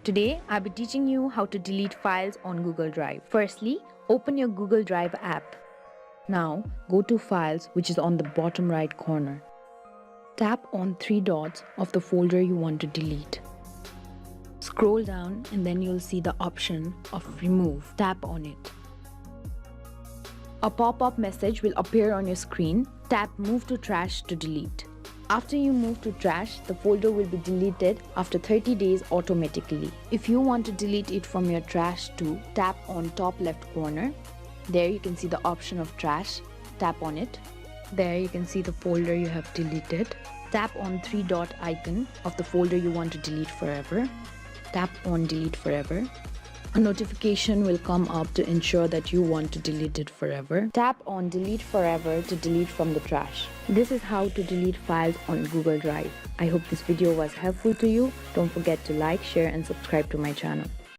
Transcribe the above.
Today, I'll be teaching you how to delete files on Google Drive. Firstly, open your Google Drive app. Now, go to Files, which is on the bottom right corner. Tap on 3 dots of the folder you want to delete. Scroll down and then you'll see the option of Remove. Tap on it. A pop-up message will appear on your screen. Tap Move to Trash to delete. After you move to trash, the folder will be deleted after 30 days automatically. If you want to delete it from your trash too, tap on top left corner. There you can see the option of trash. Tap on it. There you can see the folder you have deleted. Tap on 3 dot icon of the folder you want to delete forever. Tap on Delete Forever. A notification will come up to ensure that you want to delete it forever. Tap on Delete Forever to delete from the trash. This is how to delete files on Google Drive. I hope this video was helpful to you. Don't forget to like, share and subscribe to my channel.